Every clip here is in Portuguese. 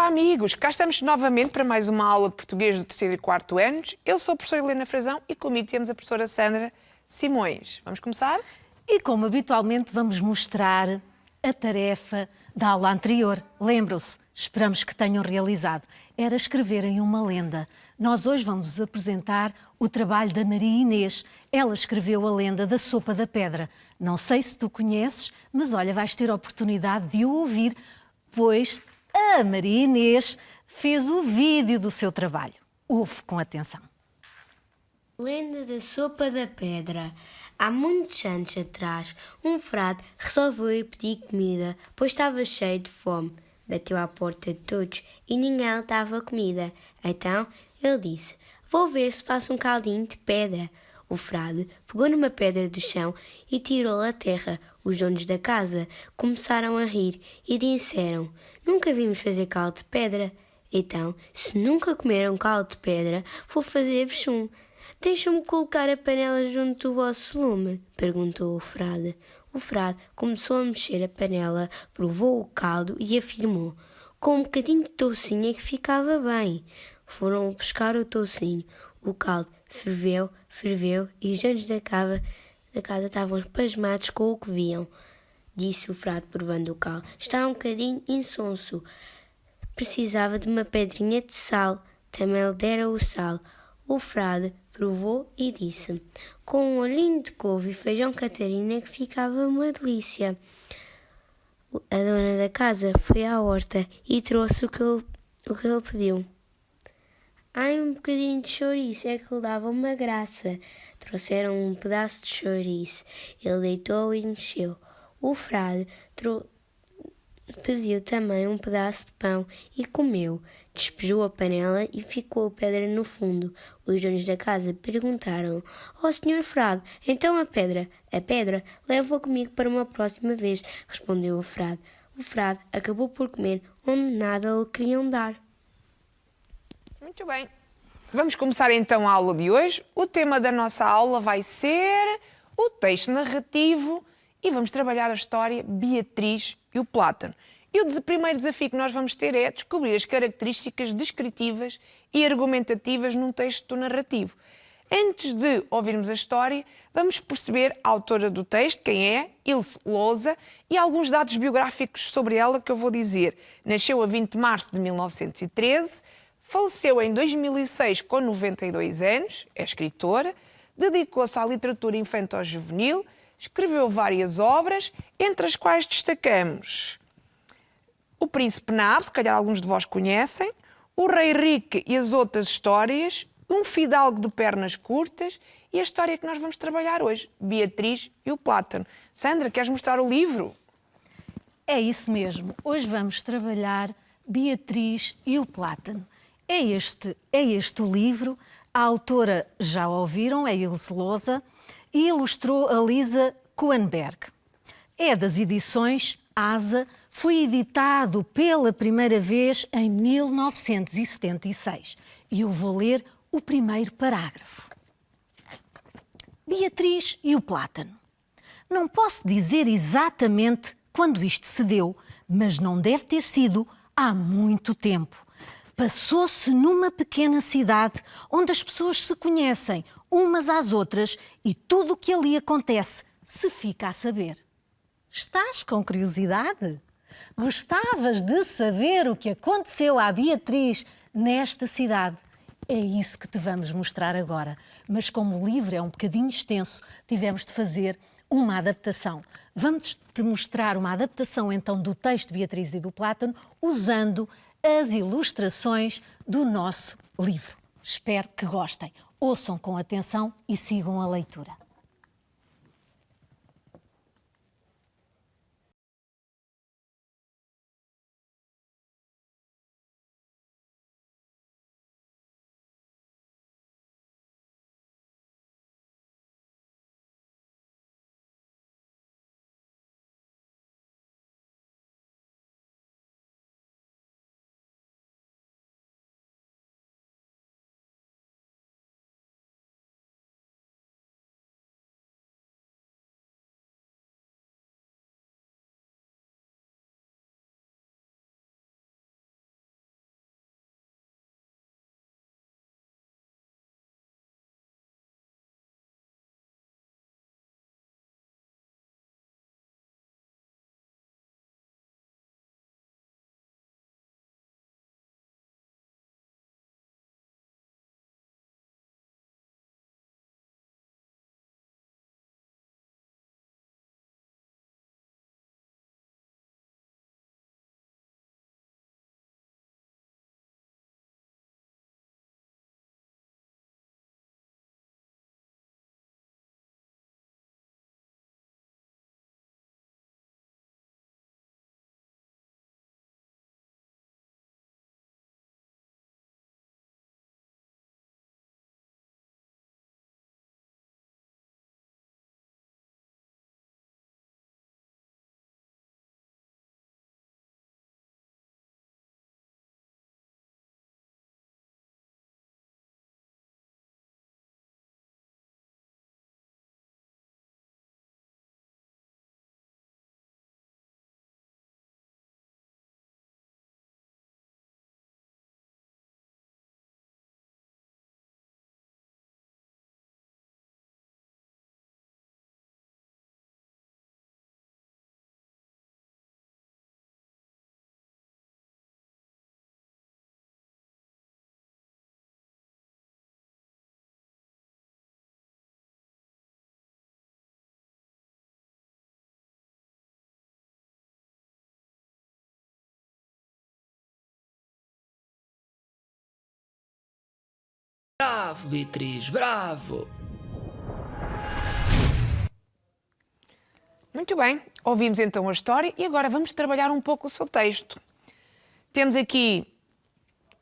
Olá, amigos! Cá estamos novamente para mais uma aula de português do terceiro e quarto anos. Eu sou a professora Helena Frazão e comigo temos a professora Sandra Simões. Vamos começar? E como habitualmente vamos mostrar a tarefa da aula anterior. Lembram-se? Esperamos que tenham realizado. Era escreverem uma lenda. Nós hoje vamos apresentar o trabalho da Maria Inês. Ela escreveu a lenda da Sopa da Pedra. Não sei se tu conheces, mas olha, vais ter a oportunidade de o ouvir, pois a Maria Inês fez o vídeo do seu trabalho. Ouve com atenção. Lenda da Sopa da Pedra. Há muitos anos atrás, um frade resolveu ir pedir comida, pois estava cheio de fome. Bateu à porta de todos e ninguém lhe dava comida. Então ele disse: "Vou ver se faço um caldinho de pedra." O frade pegou numa pedra do chão e tirou-a à terra. Os donos da casa começaram a rir e disseram: "Nunca vimos fazer caldo de pedra." "Então, se nunca comeram caldo de pedra, vou fazer-vos um." "Deixam-me colocar a panela junto do vosso lume?" perguntou o frade. O frade começou a mexer a panela, provou o caldo e afirmou: "Com um bocadinho de toucinho é que ficava bem." Foram buscar o toucinho. O caldo ferveu e os donos da casa estavam pasmados com o que viam. Disse o frade, provando o caldo: "Está um bocadinho insonso. Precisava de uma pedrinha de sal." Também lhe deram o sal. O frade provou e disse: "Com um olhinho de couve e feijão Catarina que ficava uma delícia." A dona da casa foi à horta e trouxe o que ele pediu. "Ai, um bocadinho de chouriço é que lhe dava uma graça." Trouxeram um pedaço de chouriço. Ele deitou e mexeu. O frade pediu também um pedaço de pão e comeu. Despejou a panela e ficou a pedra no fundo. Os donos da casa perguntaram: "Ó senhor frade, então a pedra?" "A pedra levo-a comigo para uma próxima vez", respondeu o frade. O frade acabou por comer onde nada lhe queriam dar. Muito bem. Vamos começar então a aula de hoje. O tema da nossa aula vai ser o texto narrativo e vamos trabalhar a história Beatriz e o Plátano. E o primeiro desafio que nós vamos ter é descobrir as características descritivas e argumentativas num texto narrativo. Antes de ouvirmos a história, vamos perceber a autora do texto, quem é, Ilse Lousa, e alguns dados biográficos sobre ela que eu vou dizer. Nasceu a 20 de março de 1913, faleceu em 2006 com 92 anos, é escritora, dedicou-se à literatura infanto-juvenil, escreveu várias obras, entre as quais destacamos O Príncipe Nabo, se calhar alguns de vós conhecem, O Rei Rico e as Outras Histórias, Um Fidalgo de Pernas Curtas e a história que nós vamos trabalhar hoje, Beatriz e o Plátano. Sandra, queres mostrar o livro? É isso mesmo. Hoje vamos trabalhar Beatriz e o Plátano. É este o livro. A autora, já ouviram, é Ilse Lousa e ilustrou a Lisa Kuenberg. É das edições Asa, foi editado pela primeira vez em 1976. E eu vou ler o primeiro parágrafo. Beatriz e o Plátano. Não posso dizer exatamente quando isto se deu, mas não deve ter sido há muito tempo. Passou-se numa pequena cidade onde as pessoas se conhecem umas às outras e tudo o que ali acontece se fica a saber. Estás com curiosidade? Gostavas de saber o que aconteceu à Beatriz nesta cidade? É isso que te vamos mostrar agora. Mas como o livro é um bocadinho extenso, tivemos de fazer uma adaptação. Vamos-te mostrar uma adaptação então do texto Beatriz e do Plátano usando as ilustrações do nosso livro. Espero que gostem. Ouçam com atenção e sigam a leitura. Bravo, Beatriz, bravo! Muito bem, ouvimos então a história e agora vamos trabalhar um pouco o seu texto. Temos aqui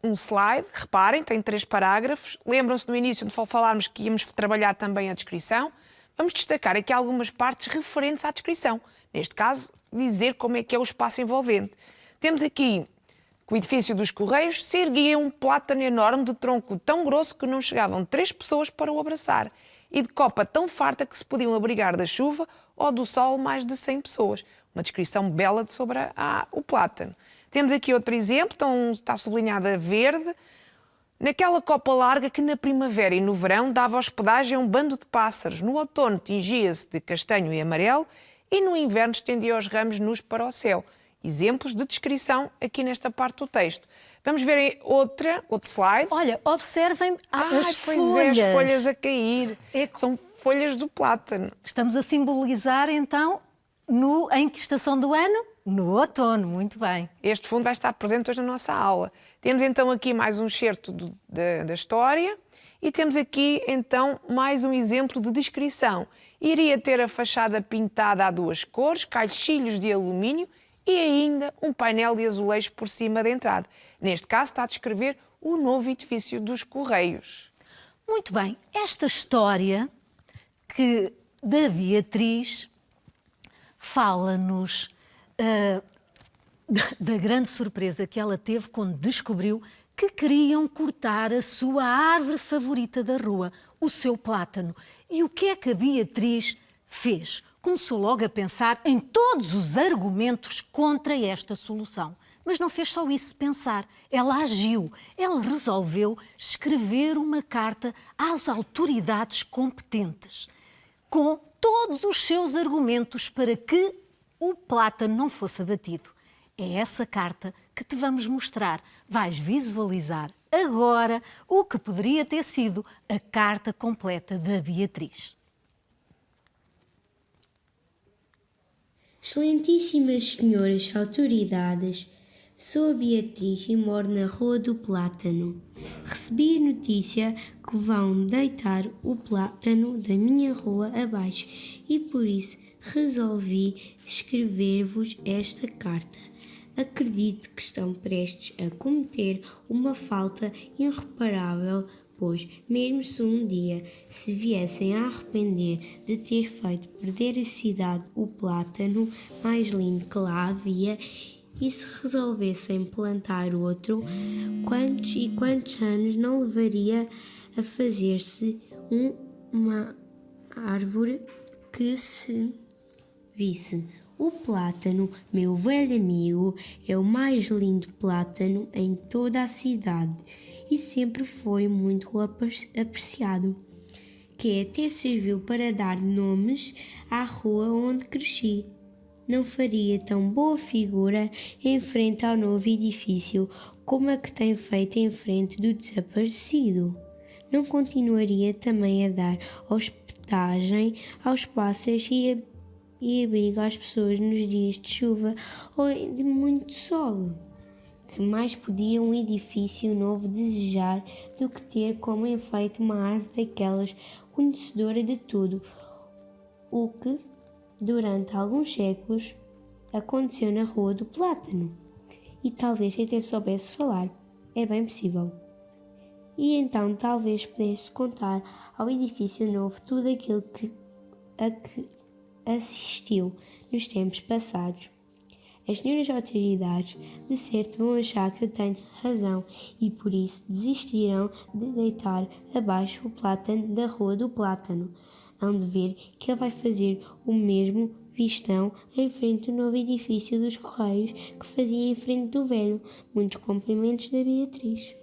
um slide, reparem, tem 3 parágrafos. Lembram-se no início de falarmos que íamos trabalhar também a descrição. Vamos destacar aqui algumas partes referentes à descrição. Neste caso, dizer como é que é o espaço envolvente. Temos aqui que o edifício dos Correios se erguia um plátano enorme de tronco tão grosso que não chegavam 3 pessoas para o abraçar e de copa tão farta que se podiam abrigar da chuva ou do sol mais de 100 pessoas. Uma descrição bela sobre o plátano. Temos aqui outro exemplo, então está sublinhada verde. Naquela copa larga que na primavera e no verão dava hospedagem a um bando de pássaros. No outono tingia-se de castanho e amarelo e no inverno estendia os ramos nus para o céu. Exemplos de descrição aqui nesta parte do texto. Vamos ver outro slide. Olha, observem as folhas. folhas. As folhas a cair. São folhas do plátano. Estamos a simbolizar, então, em que estação do ano? No outono, muito bem. Este fundo vai estar presente hoje na nossa aula. Temos então aqui mais um excerto da história e temos aqui então mais um exemplo de descrição. Iria ter a fachada pintada a 2 cores, caixilhos de alumínio e ainda um painel de azulejo por cima da entrada. Neste caso está a descrever o novo edifício dos Correios. Muito bem. Esta história da Beatriz fala-nos da grande surpresa que ela teve quando descobriu que queriam cortar a sua árvore favorita da rua, o seu plátano. E o que é que a Beatriz fez? Começou logo a pensar em todos os argumentos contra esta solução. Mas não fez só isso pensar, ela agiu. Ela resolveu escrever uma carta às autoridades competentes, com todos os seus argumentos para que o plátano não fosse abatido. É essa carta que te vamos mostrar. Vais visualizar agora o que poderia ter sido a carta completa da Beatriz. Excelentíssimas senhoras autoridades, sou a Beatriz e moro na Rua do Plátano. Recebi a notícia que vão deitar o plátano da minha rua abaixo e por isso resolvi escrever-vos esta carta. Acredito que estão prestes a cometer uma falta irreparável, pois, mesmo se um dia se viessem a arrepender de ter feito perder a cidade o plátano mais lindo que lá havia, e se resolvessem plantar outro, quantos e quantos anos não levaria a fazer-se uma árvore que se visse? O plátano, meu velho amigo, é o mais lindo plátano em toda a cidade e sempre foi muito apreciado, que até serviu para dar nomes à rua onde cresci. Não faria tão boa figura em frente ao novo edifício como a que tem feito em frente do desaparecido. Não continuaria também a dar hospedagem aos pássaros e abrigo às pessoas nos dias de chuva ou de muito sol? Que mais podia um edifício novo desejar do que ter como enfeite uma árvore daquelas conhecedora de tudo o que, durante alguns séculos, aconteceu na Rua do Plátano? E talvez até soubesse falar, é bem possível. E então talvez pudesse contar ao edifício novo tudo aquilo a que assistiu nos tempos passados. As senhoras autoridades de certo vão achar que eu tenho razão e por isso desistirão de deitar abaixo o plátano da Rua do Plátano. Hão de ver que ele vai fazer o mesmo vistão em frente ao novo edifício dos Correios que fazia em frente do velho. Muitos cumprimentos da Beatriz.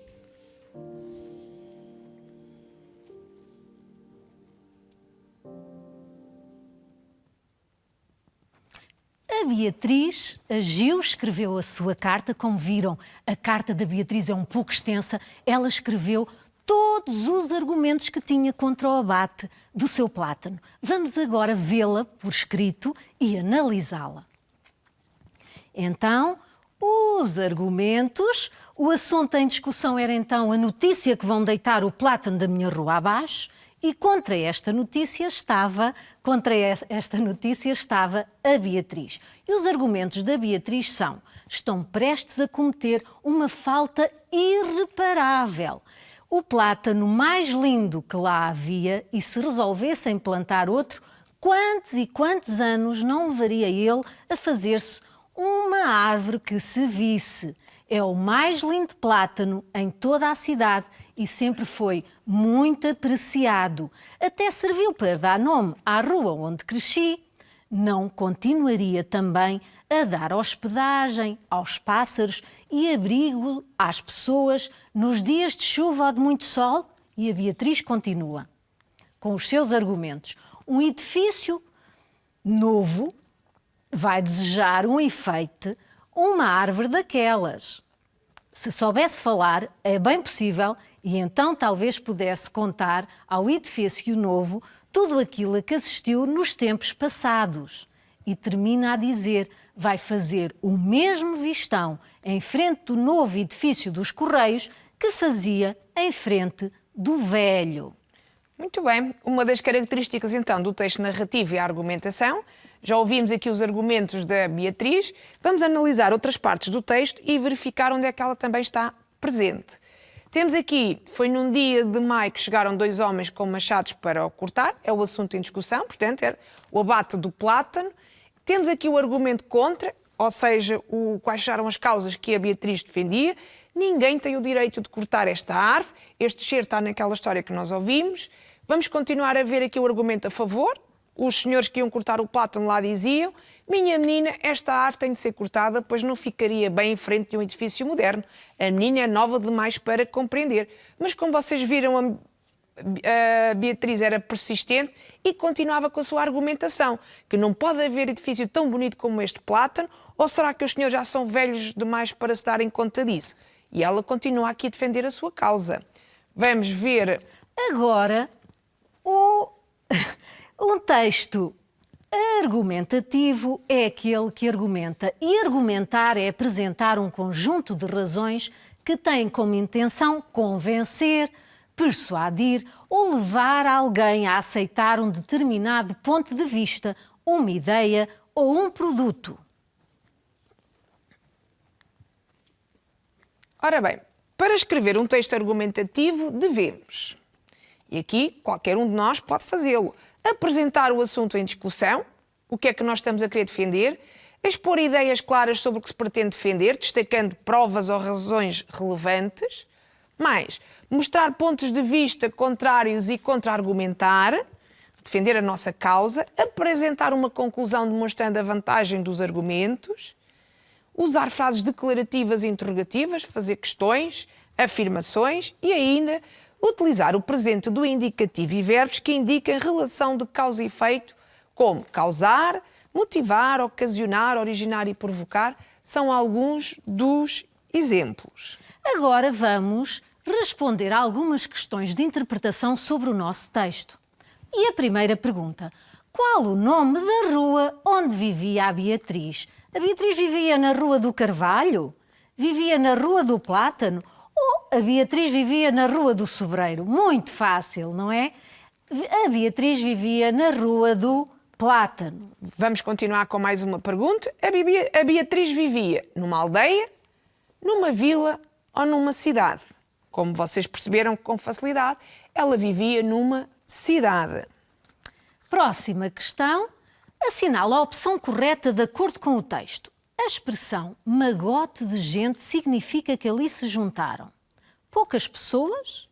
A Beatriz agiu, escreveu a sua carta. Como viram, a carta da Beatriz é um pouco extensa. Ela escreveu todos os argumentos que tinha contra o abate do seu plátano. Vamos agora vê-la por escrito e analisá-la. Então, Os argumentos. O assunto em discussão era então a notícia que vão deitar o plátano da minha rua abaixo e contra esta notícia estava a Beatriz. E os argumentos da Beatriz são: estão prestes a cometer uma falta irreparável. O plátano mais lindo que lá havia, e se resolvessem plantar outro, quantos e quantos anos não levaria ele a fazer-se uma árvore que se visse? É o mais lindo plátano em toda a cidade e sempre foi muito apreciado. Até serviu para dar nome à rua onde cresci. Não continuaria também a dar hospedagem aos pássaros e abrigo às pessoas nos dias de chuva ou de muito sol? E a Beatriz continua com os seus argumentos. Um edifício novo vai desejar um enfeite, uma árvore daquelas. Se soubesse falar, é bem possível, e então talvez pudesse contar ao edifício novo tudo aquilo a que assistiu nos tempos passados. E termina a dizer: vai fazer o mesmo vistão em frente do novo edifício dos Correios que fazia em frente do velho. Muito bem. Uma das características, então, do texto narrativo é a argumentação. Já ouvimos aqui os argumentos da Beatriz. Vamos analisar outras partes do texto e verificar onde é que ela também está presente. Temos aqui: foi num dia de maio que chegaram 2 homens com machados para o cortar. É o assunto em discussão, portanto, é o abate do plátano. Temos aqui o argumento contra, ou seja, quais eram as causas que a Beatriz defendia. Ninguém tem o direito de cortar esta árvore. Este cheiro está naquela história que nós ouvimos. Vamos continuar a ver aqui o argumento a favor. Os senhores que iam cortar o plátano lá diziam: minha menina, esta árvore tem de ser cortada, pois não ficaria bem em frente de um edifício moderno. A menina é nova demais para compreender. Mas como vocês viram, a Beatriz era persistente e continuava com a sua argumentação, que não pode haver edifício tão bonito como este plátano, ou será que os senhores já são velhos demais para se darem conta disso? E ela continua aqui a defender a sua causa. Vamos ver agora um texto argumentativo é aquele que argumenta. E argumentar é apresentar um conjunto de razões que têm como intenção convencer, persuadir ou levar alguém a aceitar um determinado ponto de vista, uma ideia ou um produto. Ora bem, para escrever um texto argumentativo devemos, e aqui qualquer um de nós pode fazê-lo, apresentar o assunto em discussão, o que é que nós estamos a querer defender, expor ideias claras sobre o que se pretende defender, destacando provas ou razões relevantes, mais mostrar pontos de vista contrários e contra-argumentar, defender a nossa causa, apresentar uma conclusão demonstrando a vantagem dos argumentos, usar frases declarativas e interrogativas, fazer questões, afirmações e ainda utilizar o presente do indicativo e verbos que indicam relação de causa e efeito, como causar, motivar, ocasionar, originar e provocar, são alguns dos exemplos. Agora vamos responder a algumas questões de interpretação sobre o nosso texto. E a primeira pergunta: qual o nome da rua onde vivia a Beatriz? A Beatriz vivia na Rua do Carvalho? Vivia na Rua do Plátano? Ou a Beatriz vivia na Rua do Sobreiro? Muito fácil, não é? A Beatriz vivia na Rua do Plátano. Vamos continuar com mais uma pergunta. A Beatriz vivia numa aldeia, numa vila ou numa cidade? Como vocês perceberam com facilidade, ela vivia numa cidade. Próxima questão. Assinala a opção correta de acordo com o texto. A expressão magote de gente significa que ali se juntaram poucas pessoas,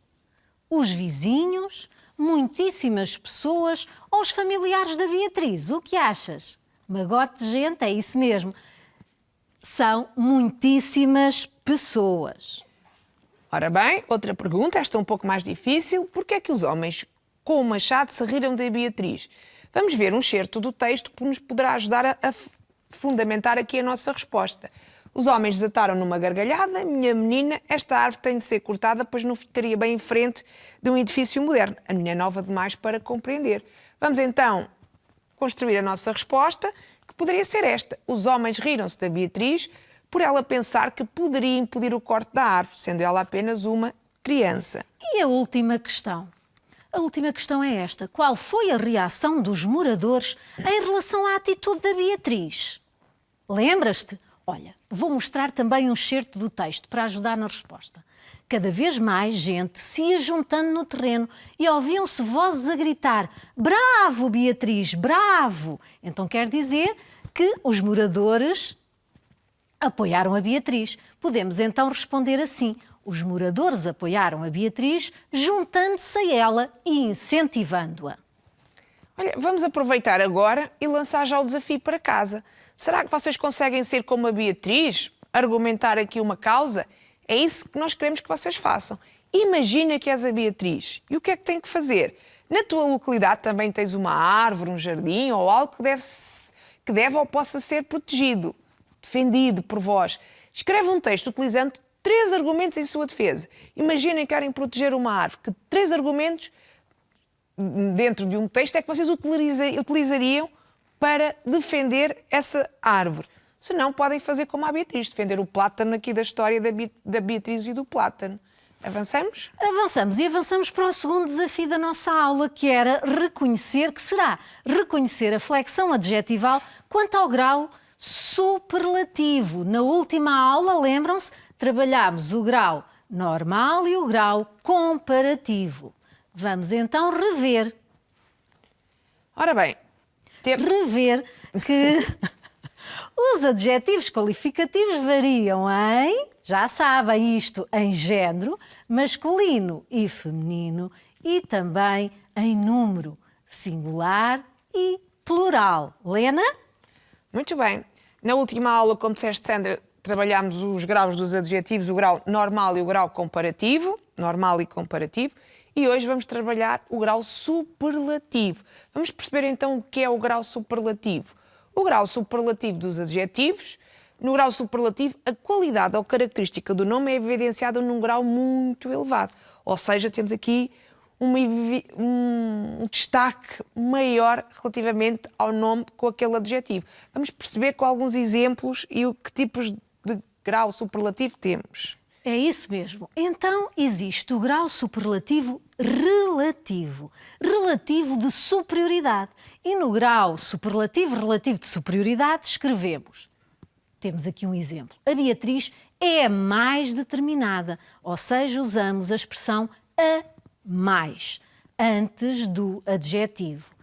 os vizinhos, muitíssimas pessoas ou os familiares da Beatriz. O que achas? Magote de gente, é isso mesmo. São muitíssimas pessoas. Ora bem, outra pergunta, esta é um pouco mais difícil. Porquê é que os homens com o machado se riram da Beatriz? Vamos ver um excerto do texto que nos poderá ajudar a fundamentar aqui a nossa resposta. Os homens desataram numa gargalhada: minha menina, esta árvore tem de ser cortada, pois não ficaria bem em frente de um edifício moderno. A menina é nova demais para compreender. Vamos então construir a nossa resposta, que poderia ser esta: os homens riram-se da Beatriz por ela pensar que poderia impedir o corte da árvore, sendo ela apenas uma criança. E a última questão? A última questão é esta. Qual foi a reação dos moradores em relação à atitude da Beatriz? Lembras-te? Olha, vou mostrar também um excerto do texto para ajudar na resposta. Cada vez mais gente se ia juntando no terreno e ouviam-se vozes a gritar: "Bravo, Beatriz, bravo!" Então quer dizer que os moradores apoiaram a Beatriz. Podemos então responder assim: os moradores apoiaram a Beatriz, juntando-se a ela e incentivando-a. Olha, vamos aproveitar agora e lançar já o desafio para casa. Será que vocês conseguem ser como a Beatriz? Argumentar aqui uma causa? É isso que nós queremos que vocês façam. Imagina que és a Beatriz. E o que é que tem que fazer? Na tua localidade também tens uma árvore, um jardim ou algo que deve ou possa ser protegido, defendido por vós. Escreve um texto utilizando 3 argumentos em sua defesa. Imaginem que querem proteger uma árvore. Que 3 argumentos dentro de um texto é que vocês utilizariam para defender essa árvore? Se não, podem fazer como a Beatriz, defender o plátano aqui da história da Beatriz e do plátano. Avançamos? Avançamos e avançamos para o segundo desafio da nossa aula, que era reconhecer a flexão adjetival quanto ao grau superlativo. Na última aula, lembram-se, trabalhámos o grau normal e o grau comparativo. Vamos então rever que os adjetivos qualificativos variam em, já sabem isto, em género, masculino e feminino e também em número, singular e plural. Lena? Muito bem. Na última aula, como disseste, Sandra, trabalhámos os graus dos adjetivos, o grau normal e o grau comparativo, normal e comparativo, e hoje vamos trabalhar o grau superlativo. Vamos perceber então o que é o grau superlativo. O grau superlativo dos adjetivos. No grau superlativo, a qualidade ou característica do nome é evidenciada num grau muito elevado. Ou seja, temos aqui um destaque maior relativamente ao nome com aquele adjetivo. Vamos perceber com alguns exemplos e que tipos de grau superlativo temos. É isso mesmo. Então existe o grau superlativo relativo, relativo de superioridade. E no grau superlativo relativo de superioridade escrevemos. Temos aqui um exemplo. A Beatriz é a mais determinada, ou seja, usamos a expressão a mais, antes do adjetivo.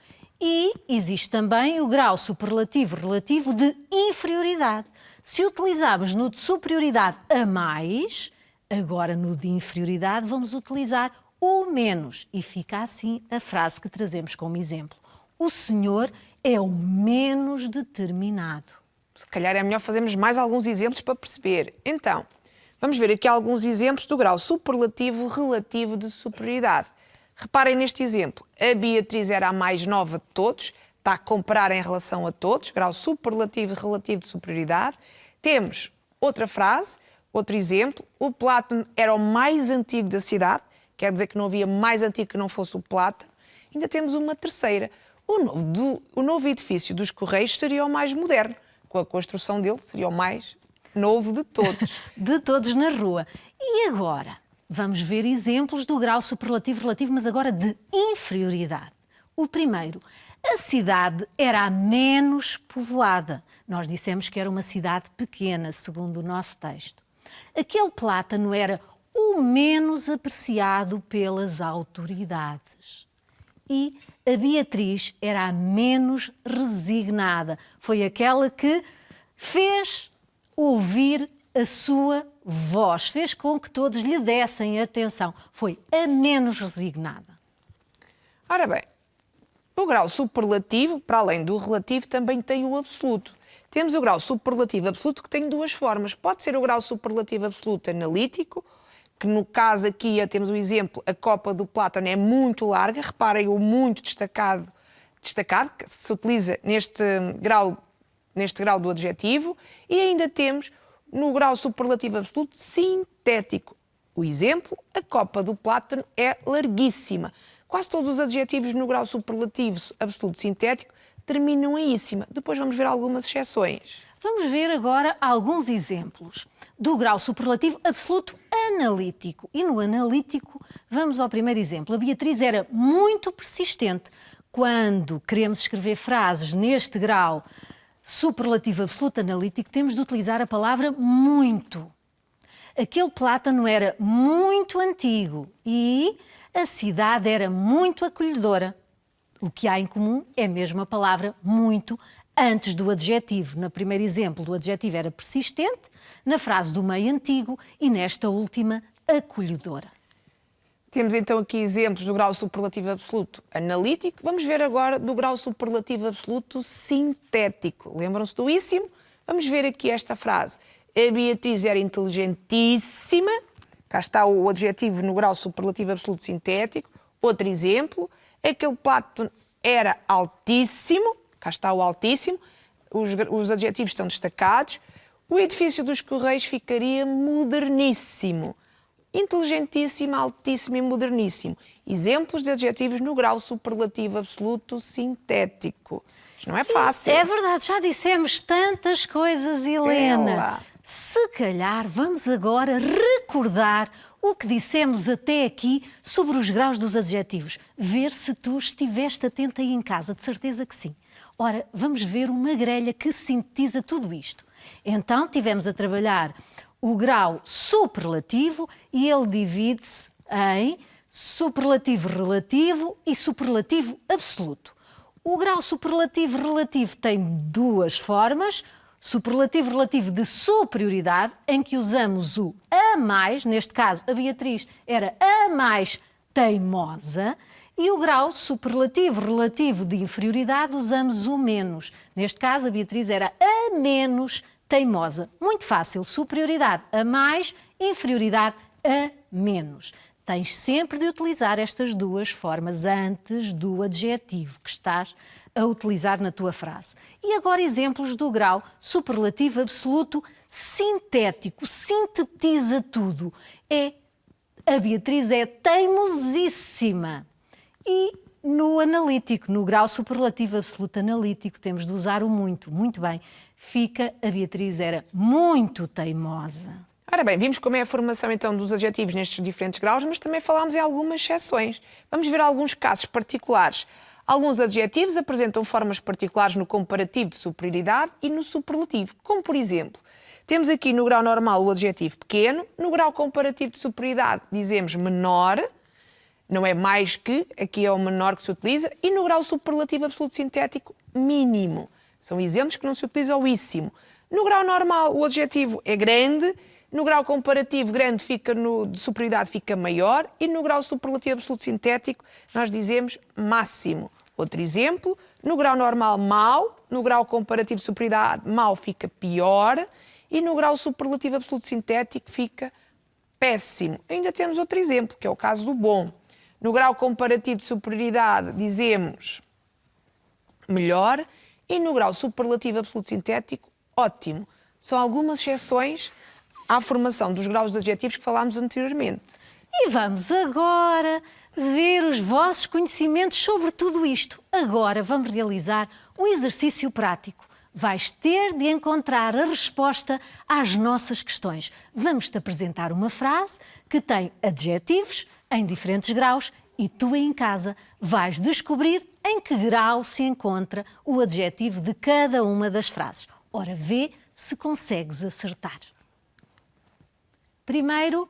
E existe também o grau superlativo relativo de inferioridade. Se utilizarmos no de superioridade a mais, agora no de inferioridade vamos utilizar o menos. E fica assim a frase que trazemos como exemplo. O senhor é o menos determinado. Se calhar é melhor fazermos mais alguns exemplos para perceber. Então, vamos ver aqui alguns exemplos do grau superlativo relativo de superioridade. Reparem neste exemplo. A Beatriz era a mais nova de todos. Está a comparar em relação a todos. Grau superlativo relativo de superioridade. Temos outra frase, outro exemplo. O plátano era o mais antigo da cidade. Quer dizer que não havia mais antigo que não fosse o plátano. Ainda temos uma terceira. O novo edifício dos Correios seria o mais moderno. Com a construção dele, seria o mais novo de todos. De todos na rua. E agora? Vamos ver exemplos do grau superlativo relativo, mas agora de inferioridade. O primeiro, a cidade era a menos povoada. Nós dissemos que era uma cidade pequena, segundo o nosso texto. Aquele plátano era o menos apreciado pelas autoridades. E a Beatriz era a menos resignada. Foi aquela que fez ouvir a sua voz, fez com que todos lhe dessem atenção. Foi a menos resignada. Ora bem, o grau superlativo, para além do relativo, também tem o absoluto. Temos o grau superlativo absoluto que tem 2 formas. Pode ser o grau superlativo absoluto analítico, que no caso aqui temos o exemplo, a copa do plátano é muito larga. Reparem o muito destacado que se utiliza neste grau do adjetivo. E ainda temos no grau superlativo absoluto sintético. O exemplo, a copa do plátano é larguíssima. Quase todos os adjetivos no grau superlativo absoluto sintético terminam em íssima. Depois vamos ver algumas exceções. Vamos ver agora alguns exemplos do grau superlativo absoluto analítico. E no analítico, vamos ao primeiro exemplo. A Beatriz era muito persistente. Quando queremos escrever frases neste grau superlativo absoluto analítico, temos de utilizar a palavra muito. Aquele plátano era muito antigo e a cidade era muito acolhedora. O que há em comum é mesmo a palavra muito antes do adjetivo. No primeiro exemplo, o adjetivo era persistente, na frase do meio antigo e nesta última, acolhedora. Temos então aqui exemplos do grau superlativo absoluto analítico. Vamos ver agora do grau superlativo absoluto sintético. Lembram-se do íssimo? Vamos ver aqui esta frase. A Beatriz era inteligentíssima. Cá está o adjetivo no grau superlativo absoluto sintético. Outro exemplo. Aquele plátano era altíssimo. Cá está o altíssimo. Os adjetivos estão destacados. O edifício dos Correios ficaria moderníssimo. Inteligentíssimo, altíssimo e moderníssimo. Exemplos de adjetivos no grau superlativo absoluto sintético. Isto não é fácil. É verdade, já dissemos tantas coisas, Helena. Ela. Se calhar vamos agora recordar o que dissemos até aqui sobre os graus dos adjetivos. Ver se tu estiveste atenta aí em casa, de certeza que sim. Ora, vamos ver uma grelha que sintetiza tudo isto. Então, tivemos a trabalhar o grau superlativo e ele divide-se em superlativo relativo e superlativo absoluto. O grau superlativo relativo tem duas formas. Superlativo relativo de superioridade, em que usamos o a mais, neste caso a Beatriz era a mais teimosa, e o grau superlativo relativo de inferioridade usamos o menos. Neste caso a Beatriz era a menos teimosa. Muito fácil, superioridade a mais, inferioridade a menos. Tens sempre de utilizar estas duas formas antes do adjetivo que estás a utilizar na tua frase. E agora exemplos do grau superlativo absoluto sintético. Sintetiza tudo. A Beatriz é teimosíssima. E no analítico, no grau superlativo absoluto analítico, temos de usar o muito. Muito bem. Fica, a Beatriz era muito teimosa. Ora bem, vimos como é a formação então dos adjetivos nestes diferentes graus, mas também falámos em algumas exceções. Vamos ver alguns casos particulares. Alguns adjetivos apresentam formas particulares no comparativo de superioridade e no superlativo, como por exemplo, temos aqui no grau normal o adjetivo pequeno, no grau comparativo de superioridade dizemos menor, não é mais que, aqui é o menor que se utiliza, e no grau superlativo absoluto sintético, mínimo. São exemplos que não se utiliza o íssimo. No grau normal o adjetivo é grande, no grau comparativo grande de superioridade fica maior e no grau superlativo absoluto sintético nós dizemos máximo. Outro exemplo, no grau normal mau, no grau comparativo de superioridade mau fica pior e no grau superlativo absoluto sintético fica péssimo. Ainda temos outro exemplo, que é o caso do bom. No grau comparativo de superioridade dizemos melhor e no grau superlativo absoluto sintético ótimo. São algumas exceções à formação dos graus de adjetivos que falámos anteriormente. E vamos agora ver os vossos conhecimentos sobre tudo isto. Agora vamos realizar um exercício prático. Vais ter de encontrar a resposta às nossas questões. Vamos-te apresentar uma frase que tem adjetivos em diferentes graus e tu em casa vais descobrir em que grau se encontra o adjetivo de cada uma das frases. Ora, vê se consegues acertar. Primeiro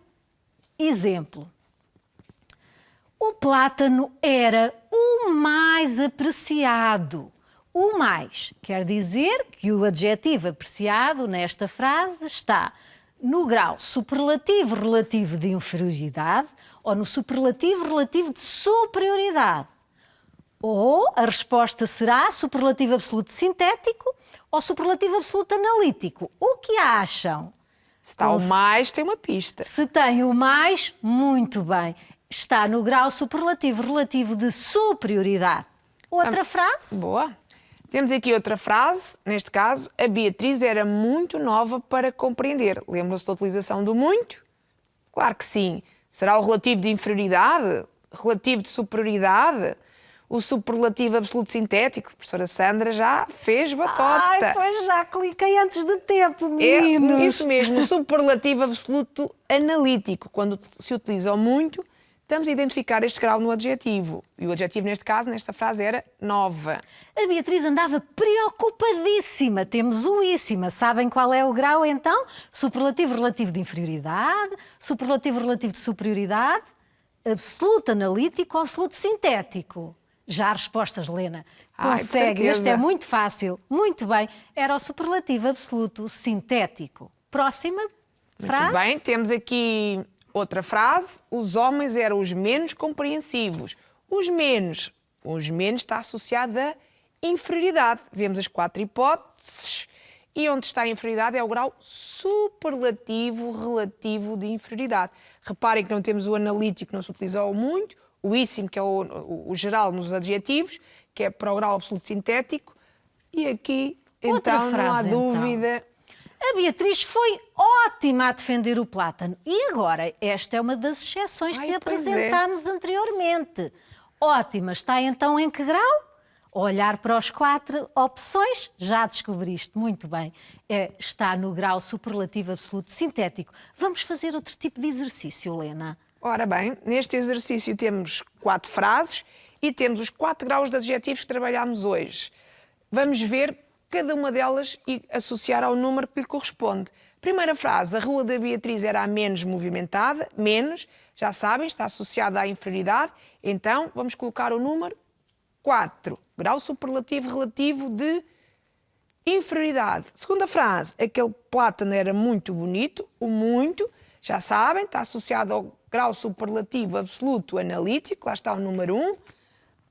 exemplo. O plátano era o mais apreciado. O mais quer dizer que o adjetivo apreciado nesta frase está no grau superlativo relativo de inferioridade ou no superlativo relativo de superioridade. Ou a resposta será superlativo absoluto sintético ou superlativo absoluto analítico. O que acham? Se está o mais, tem uma pista. Se tem o mais, muito bem. Está no grau superlativo relativo de superioridade. Outra frase? Boa. Temos aqui outra frase. Neste caso, a Beatriz era muito nova para compreender. Lembram-se da utilização do muito? Claro que sim. Será o relativo de inferioridade? Relativo de superioridade? o superlativo absoluto sintético. A professora Sandra já fez batota. Ai, pois já cliquei antes de tempo, É meninos. isso mesmo, o superlativo absoluto analítico. Quando se utiliza muito, estamos a identificar este grau no adjetivo. E o adjetivo, neste caso, nesta frase, era nova. A Beatriz andava preocupadíssima. Temos o íssima. Sabem qual é o grau, então? Superlativo relativo de inferioridade, superlativo relativo de superioridade, absoluto analítico ou absoluto sintético. Já há respostas, Lena. Ai, de Consegue. certeza. Este é muito fácil. Muito bem. Era o superlativo absoluto sintético. Próxima frase. Muito bem, temos aqui outra frase. Os homens eram os menos compreensivos. Os menos está associado a inferioridade. Vemos as 4 hipóteses e onde está a inferioridade é o grau superlativo relativo de inferioridade. Reparem que não temos o analítico, não se utilizou muito, o íssimo, que é o geral nos adjetivos, que é para o grau absoluto sintético, e aqui, Outra então, não há frase, então. dúvida. A Beatriz foi ótima a defender o plátano. E agora, esta é uma das exceções Ai, que pois é. apresentámos anteriormente. Ótima, está então em que grau? Olhar para as 4 opções, já descobriste, muito bem. Está no grau superlativo absoluto sintético. Vamos fazer outro tipo de exercício, Lena. Ora bem, neste exercício temos 4 frases e temos os 4 graus de adjetivos que trabalhámos hoje. Vamos ver cada uma delas e associar ao número que lhe corresponde. Primeira frase, a rua da Beatriz era a menos movimentada, menos, já sabem, está associada à inferioridade, então vamos colocar o número 4, grau superlativo relativo de inferioridade. Segunda frase, aquele plátano era muito bonito, o muito, já sabem, está associado ao grau superlativo absoluto analítico, lá está o número 1.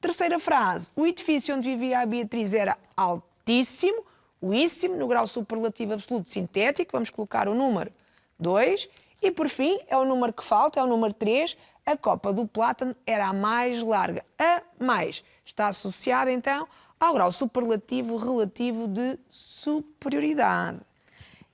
Terceira frase, o edifício onde vivia a Beatriz era altíssimo, o íssimo, no grau superlativo absoluto sintético, vamos colocar o número 2. E por fim, é o número que falta, é o número 3, a copa do plátano era a mais larga. A mais está associada então ao grau superlativo relativo de superioridade.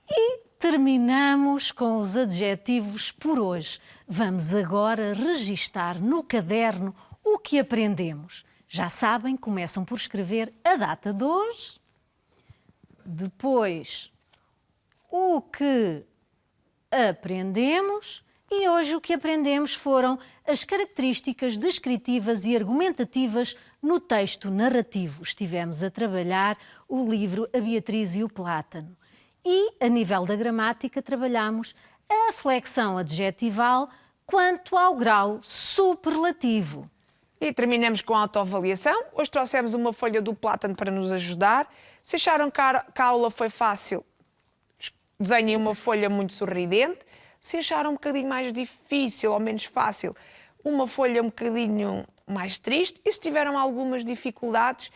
E terminamos com os adjetivos por hoje. Vamos agora registar no caderno o que aprendemos. Já sabem, começam por escrever a data de hoje, depois o que aprendemos e hoje o que aprendemos foram as características descritivas e argumentativas no texto narrativo. Estivemos a trabalhar o livro A Beatriz e o Plátano. E, a nível da gramática, trabalhamos a flexão adjetival quanto ao grau superlativo. E terminamos com a autoavaliação. Hoje trouxemos uma folha do plátano para nos ajudar. Se acharam que a aula foi fácil, desenhem uma folha muito sorridente. Se acharam um bocadinho mais difícil ou menos fácil, uma folha um bocadinho mais triste. E se tiveram algumas dificuldades,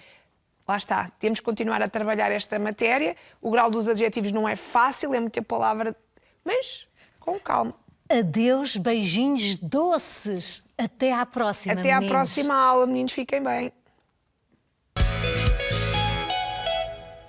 lá está, temos que continuar a trabalhar esta matéria. O grau dos adjetivos não é fácil, é muita palavra, mas com calma. Adeus, beijinhos doces. Até à próxima, Até à meninos. próxima aula, meninos, fiquem bem.